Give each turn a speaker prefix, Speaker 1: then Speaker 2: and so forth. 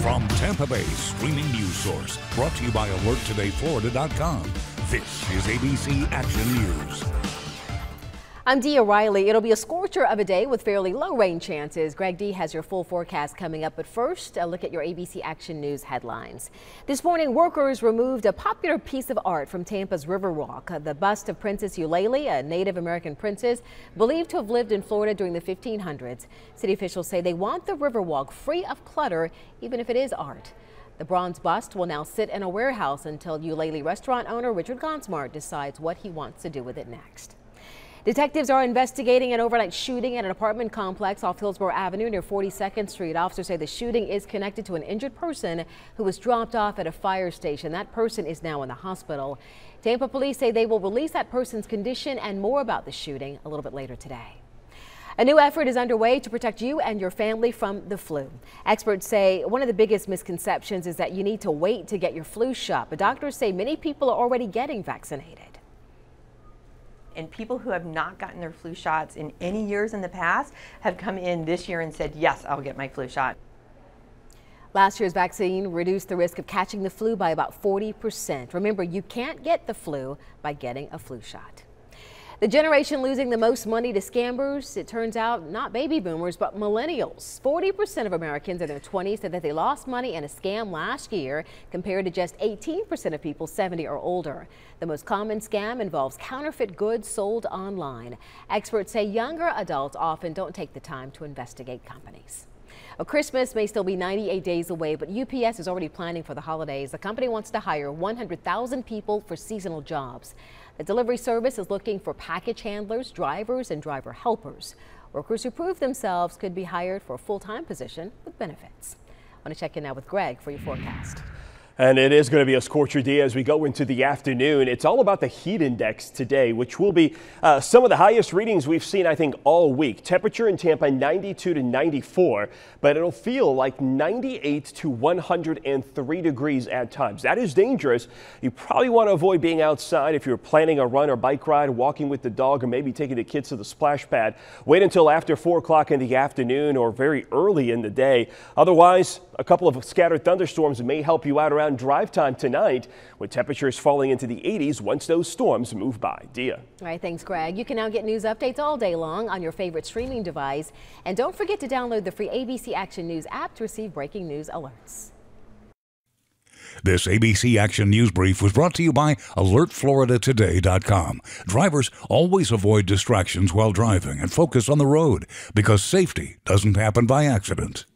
Speaker 1: From Tampa Bay's streaming news source, brought to you by AlertTodayFlorida.com, this is ABC Action News.
Speaker 2: I'm Dee O'Reilly. It'll be a scorcher of a day with fairly low rain chances. Greg D has your full forecast coming up, but first, a look at your ABC Action News headlines. This morning, workers removed a popular piece of art from Tampa's Riverwalk, the bust of Princess Eulalie, a Native American princess believed to have lived in Florida during the 1500s. City officials say they want the Riverwalk free of clutter, even if it is art. The bronze bust will now sit in a warehouse until Eulalie restaurant owner Richard Gonsmart decides what he wants to do with it next. Detectives are investigating an overnight shooting at an apartment complex off Hillsborough Avenue near 42nd Street. Officers say the shooting is connected to an injured person who was dropped off at a fire station. That person is now in the hospital. Tampa police say they will release that person's condition and more about the shooting a little bit later today. A new effort is underway to protect you and your family from the flu. Experts say one of the biggest misconceptions is that you need to wait to get your flu shot, but doctors say many people are already getting vaccinated.
Speaker 3: And people who have not gotten their flu shots in any years in the past have come in this year and said, yes, I'll get my flu shot.
Speaker 2: Last year's vaccine reduced the risk of catching the flu by about 40%. Remember, you can't get the flu by getting a flu shot. The generation losing the most money to scammers, it turns out not baby boomers, but millennials. 40% of Americans in their 20s said that they lost money in a scam last year, compared to just 18% of people 70 or older. The most common scam involves counterfeit goods sold online. Experts say younger adults often don't take the time to investigate companies. Well, Christmas may still be 98 days away, but UPS is already planning for the holidays. The company wants to hire 100,000 people for seasonal jobs. The delivery service is looking for package handlers, drivers, and driver helpers. Workers who prove themselves could be hired for a full-time position with benefits. I want to check in now with Greg for your forecast.
Speaker 4: And it is going to be a scorcher day as we go into the afternoon. It's all about the heat index today, which will be some of the highest readings we've seen, I think, all week. Temperature in Tampa 92 to 94, but it'll feel like 98 to 103 degrees at times. That is dangerous. You probably want to avoid being outside if you're planning a run or bike ride, walking with the dog, or maybe taking the kids to the splash pad. Wait until after 4 o'clock in the afternoon or very early in the day. Otherwise, a couple of scattered thunderstorms may help you out around drive time tonight, with temperatures falling into the 80s once those storms move by. Dia.
Speaker 2: All right, thanks, Greg. You can now get news updates all day long on your favorite streaming device. And don't forget to download the free ABC Action News app to receive breaking news alerts.
Speaker 1: This ABC Action News Brief was brought to you by AlertFloridaToday.com. Drivers always avoid distractions while driving and focus on the road, because safety doesn't happen by accident.